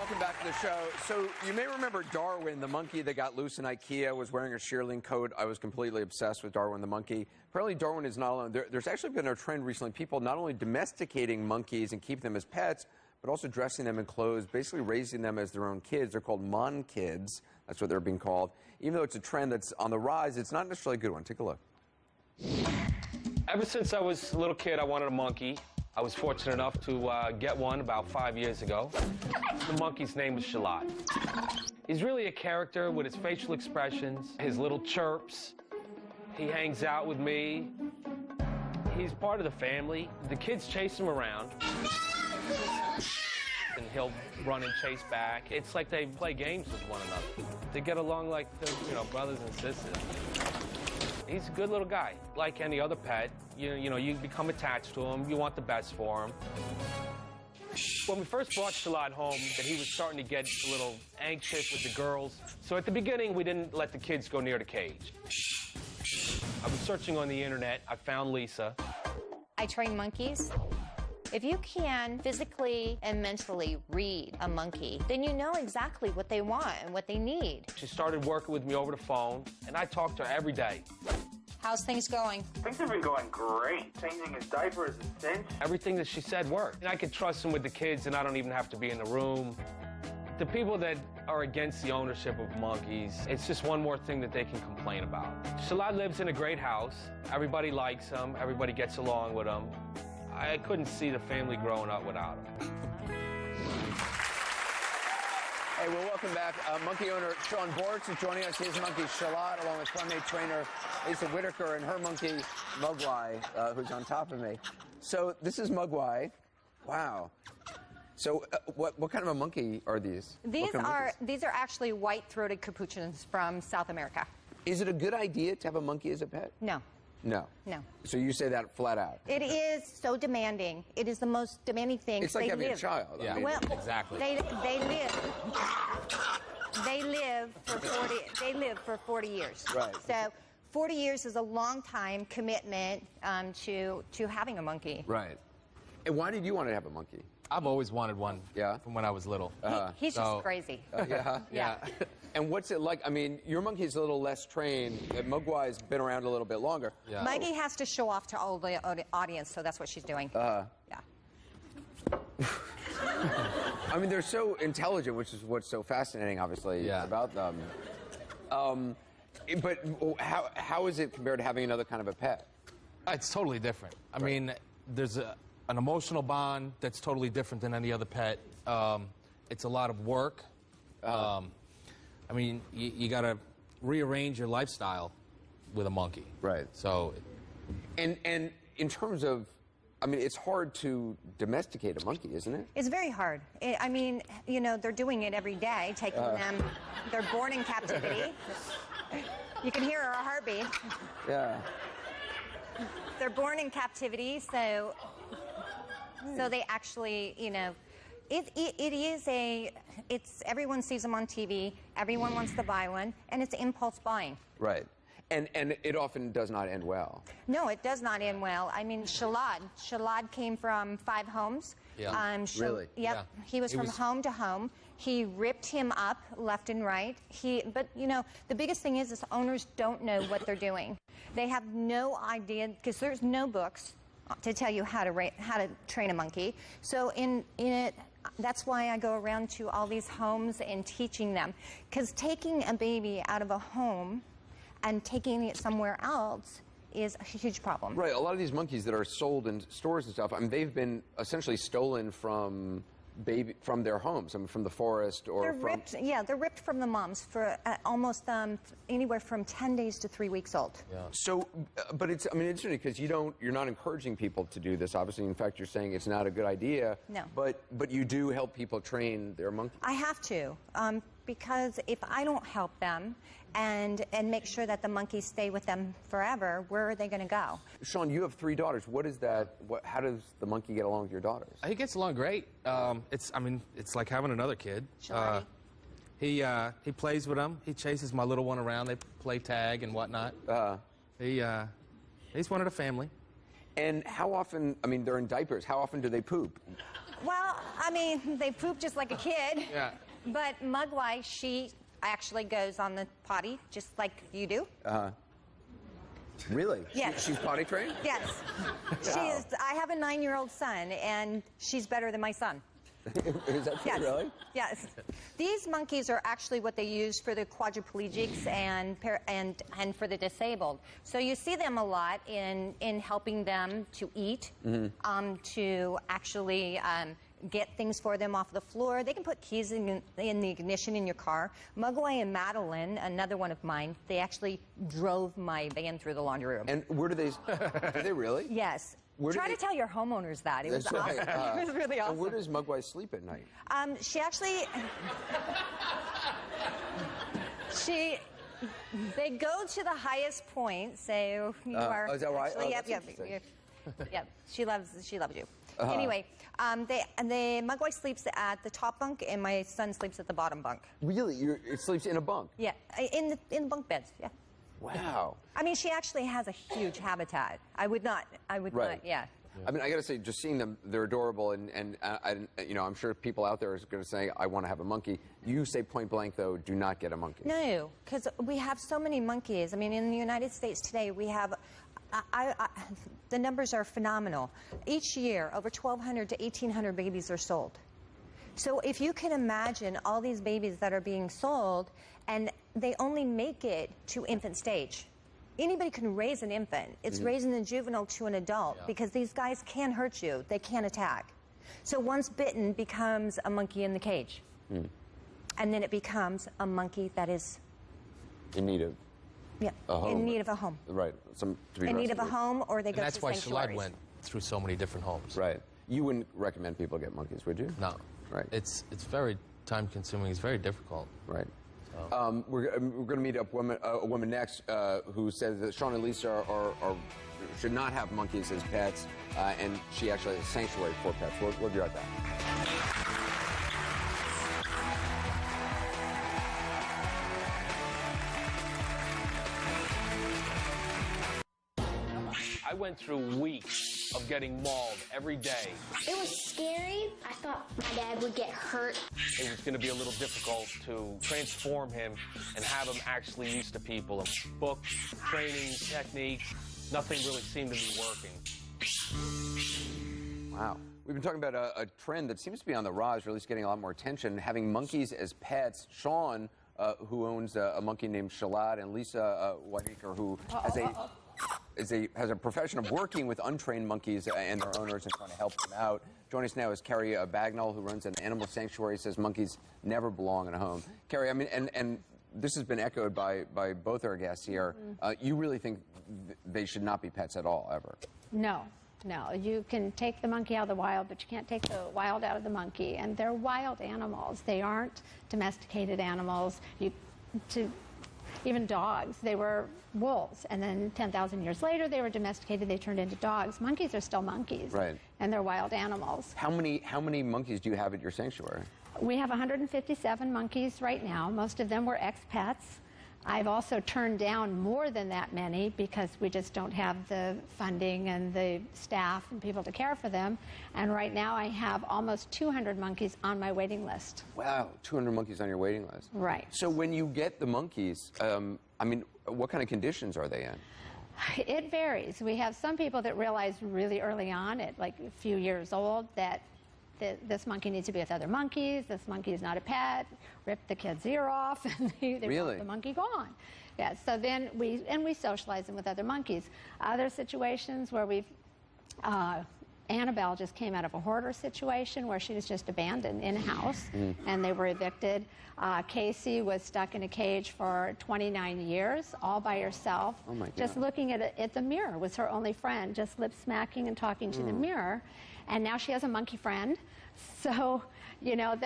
welcome back to the show. So you may remember Darwin, the monkey that got loose in IKEA, was wearing a shearling coat. I was completely obsessed with Darwin the monkey. Apparently Darwin is not alone. There's actually been a trend recently, people not only domesticating monkeys and keep them as pets, but also dressing them in clothes, basically raising them as their own kids. They're called Monkids. That's what they're being called. Even though it's a trend that's on the rise, it's not necessarily a good one. Take a look. Ever since I was a little kid, I wanted a monkey. I was fortunate enough to get one about 5 years ago. The monkey's name is Shalon. He's really a character with his facial expressions, his little chirps. He hangs out with me. He's part of the family. The kids chase him around. And he'll run and chase back. It's like they play games with one another. They get along like they're, brothers and sisters. He's a good little guy. Like any other pet, you become attached to him. You want the best for him. When we first brought Shalon home, that he was starting to get a little anxious with the girls. So at the beginning, we didn't let the kids go near the cage. I was searching on the internet. I found Lisa. I train monkeys. If you can physically and mentally read a monkey, then you know exactly what they want and what they need. She started working with me over the phone, and I talked to her every day. How's things going? Things have been going great. Changing his diaper is a cinch. Everything that she said worked. And I could trust him with the kids, and I don't even have to be in the room. The people that are against the ownership of monkeys, it's just one more thing that they can complain about. Shalon lives in a great house. Everybody likes him. Everybody gets along with him. I couldn't see the family growing up without him. Hey, well, welcome back. Monkey owner Sean Bortz is joining us. His monkey Shalon, along with Primate trainer Lisa Whitaker and her monkey Mugwai, who's on top of me. So this is Mugwai. Wow. So what kind of a monkey are these? These are actually white-throated capuchins from South America. Is it a good idea to have a monkey as a pet? No. No. No. So you say that flat out. It is so demanding. It is the most demanding thing. It's like having a child. Yeah, I mean, well, exactly. They live for 40 years. Right. So 40 years is a long time commitment to having a monkey. Right. And why did you want to have a monkey? I've always wanted one. Yeah. From when I was little. He's just crazy. Yeah. Yeah. And what's it like? I mean, your monkey's a little less trained. Mugwai's been around a little bit longer. Yeah. Maggie has to show off to all the audience, so that's what she's doing. Yeah. I mean, they're so intelligent, which is what's so fascinating, obviously, about them. But how is it compared to having another kind of a pet? It's totally different. I mean, there's an emotional bond that's totally different than any other pet. It's a lot of work. I mean, you got to rearrange your lifestyle with a monkey. Right. So, and in terms of, I mean, it's hard to domesticate a monkey, isn't it? It's very hard. I mean, they're doing it every day, taking them. They're born in captivity. You can hear her heartbeat. Yeah. They're born in captivity, so they actually, it's everyone sees them on TV, everyone wants to buy one, and it's impulse buying. Right. And it often does not end well. No, it does not end well. I mean, Shalon came from 5 homes. Yeah. Really? Yep. Yeah. He was from home to home. He ripped him up left and right. But the biggest thing is owners don't know what they're doing. They have no idea, because there's no books to tell you how to train a monkey. So that's why I go around to all these homes and teaching them. Because taking a baby out of a home and taking it somewhere else is a huge problem. Right. A lot of these monkeys that are sold in stores and stuff, I mean, they've been essentially stolen from their homes, I mean, from the forest or they're ripped from the moms for almost anywhere from 10 days to 3 weeks old. Yeah. So, but it's interesting because you're not encouraging people to do this. Obviously, in fact, you're saying it's not a good idea. No. But you do help people train their monkeys. I have to. Because if I don't help them and make sure that the monkeys stay with them forever, where are they going to go? Sean, you have 3 daughters. What is that? How does the monkey get along with your daughters? He gets along great. It's like having another kid. He plays with them. He chases my little one around. They play tag and whatnot. He's one of the family. And how often, I mean, they're in diapers. How often do they poop? Well, I mean, they poop just like a kid. Yeah. But Mugwai, she actually goes on the potty just like you do. Really? Yes. She's potty trained? Yes. She Wow. is. I have a 9-year-old son, and she's better than my son. Is that true, Yes. really? Yes. These monkeys are actually what they use for the quadriplegics and for the disabled. So you see them a lot in helping them to eat, to actually get things for them off the floor. They can put keys in the ignition in your car. Mugwai and Madeline, another one of mine, they actually drove my van through the laundry room. And where do they really? Yes. Where do Try they- to tell your homeowners that. It was That's awesome. right. It was really awesome. And where does Mugwai sleep at night? She actually, they go to the highest point. So you are. is that right? Actually, Oh, yep, that's yep, interesting. yep. She loves you. Anyway, the Mugwai sleeps at the top bunk, and my son sleeps at the bottom bunk. Really? It sleeps in a bunk? Yeah, in the bunk beds. Yeah. Wow. I mean, she actually has a huge habitat. I would not. Right. Yeah. I mean, I got to say, just seeing them, they're adorable, and I'm sure people out there are going to say, I want to have a monkey. You say point blank, though, do not get a monkey. No, because we have so many monkeys. I mean, in the United States today, we have, the numbers are phenomenal. Each year, over 1,200 to 1,800 babies are sold. So if you can imagine all these babies that are being sold, and they only make it to infant stage. Anybody can raise an infant. It's raising the juvenile to an adult because these guys can hurt you. They can attack. So once bitten becomes a monkey in the cage. And then it becomes a monkey that is In need of a home. in need of a home. Right. To be In need of a rescued. home, or they And go that's to why sanctuaries. Shalon went through so many different homes. Right. You wouldn't recommend people get monkeys, would you? No. Right. It's very time consuming. It's very difficult. Right. We're going to meet a woman next who says that Shalon and Lisa should not have monkeys as pets, and she actually has a sanctuary for pets. We'll be right back. I went through weeks of getting mauled every day. It was scary. I thought my dad would get hurt. It was going to be a little difficult to transform him and have him actually used to people. Books, training, techniques, nothing really seemed to be working. Wow. We've been talking about a trend that seems to be on the rise, or at least getting a lot more attention, having monkeys as pets. Sean, who owns a monkey named Shalon, and Lisa Whitaker, who has a profession of working with untrained monkeys and their owners and trying to help them out. Joining us now is Carrie Bagnall, who runs an animal sanctuary, says monkeys never belong in a home. Carrie, I mean, and this has been echoed by both our guests here. You really think they should not be pets at all, ever? No. You can take the monkey out of the wild, but you can't take the wild out of the monkey. And they're wild animals. They aren't domesticated animals. Even dogs, they were wolves. And then 10,000 years later, they were domesticated. They turned into dogs. Monkeys are still monkeys. Right. And they're wild animals. How many monkeys do you have at your sanctuary? We have 157 monkeys right now. Most of them were ex-pets. I've also turned down more than that many because we just don't have the funding and the staff and people to care for them. And right now I have almost 200 monkeys on my waiting list. Wow, 200 monkeys on your waiting list. Right. So when you get the monkeys, I mean, what kind of conditions are they in? It varies. We have some people that realize really early on, at like a few years old, that this monkey needs to be with other monkeys. This monkey is not a pet. Rip the kid's ear off, and they Really? want the monkey gone. Yeah. So then we socialize them with other monkeys. Other situations where we've Annabelle just came out of a hoarder situation where she was just abandoned in a house, and they were evicted. Casey was stuck in a cage for 29 years, all by herself. Oh my God. Just looking at the mirror was her only friend, just lip smacking and talking to the mirror. And now she has a monkey friend. So, you know,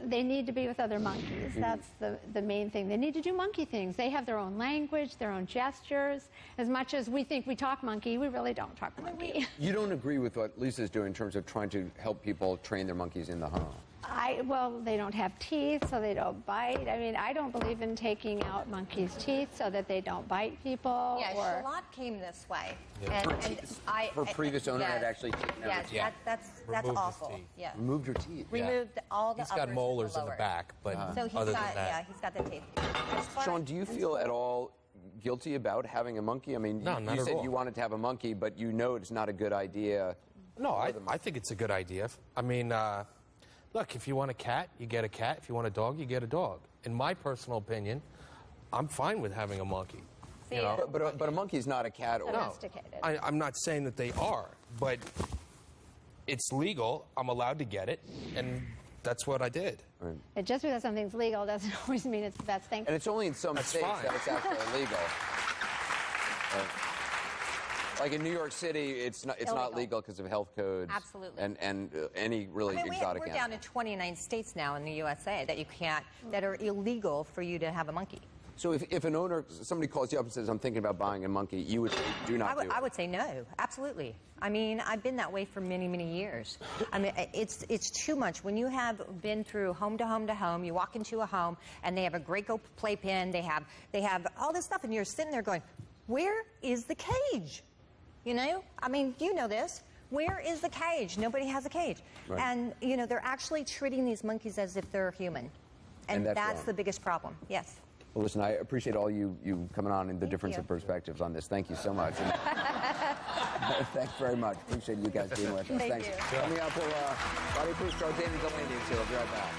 they need to be with other monkeys. That's the main thing. They need to do monkey things. They have their own language, their own gestures. As much as we think we talk monkey, we really don't talk monkey. You don't agree with what Lisa's doing in terms of trying to help people train their monkeys in the home? Well, they don't have teeth, so they don't bite. I mean, I don't believe in taking out monkeys' teeth so that they don't bite people. Yeah, or... Shalon came this way. Yeah. Her previous owner had actually taken out her teeth. Yes, that's Removed his awful. teeth. Yeah. Removed your teeth. Removed all the He's got uppers and molars in the lower. back, but So he's other got, than that. yeah, he's got the teeth. As far Sean, as- do you feel at all guilty about having a monkey? I mean, No, not you at said all. you wanted to have a monkey, but you know it's not a good idea. No, I think it's a good idea. I mean, look, if you want a cat, you get a cat. If you want a dog, you get a dog. In my personal opinion, I'm fine with having a monkey. You know? But a monkey's not a cat or Domesticated. I'm not saying that they are, but it's legal. I'm allowed to get it, and that's what I did. And just because something's legal doesn't always mean it's the best thing. And it's only in some states fine. that it's actually illegal. Like in New York City, it's not Illegal. legal because of health codes. Absolutely. And any really I mean, exotic we're animal. down to 29 states now in the USA that you can't, that are illegal for you to have a monkey. So if an owner, somebody calls you up and says, I'm thinking about buying a monkey, you would say, do not do it. I would say no, absolutely. I mean, I've been that way for many, many years. I mean, it's too much. When you have been through home to home to home, you walk into a home and they have a Graco playpen, they have all this stuff, and you're sitting there going, where is the cage? You know? I mean, you know this. Where is the cage? Nobody has a cage. Right. And, you know, they're actually treating these monkeys as if they're human. And that's that's wrong. the biggest problem. Yes. Well, listen, I appreciate all you coming on and the difference you. of perspectives on this. Thank you so much. And thanks very much. Appreciate you guys being with us. Thank Thanks. you. Coming up, Bobby Pustrow, David Delaney, too. I'll be right back.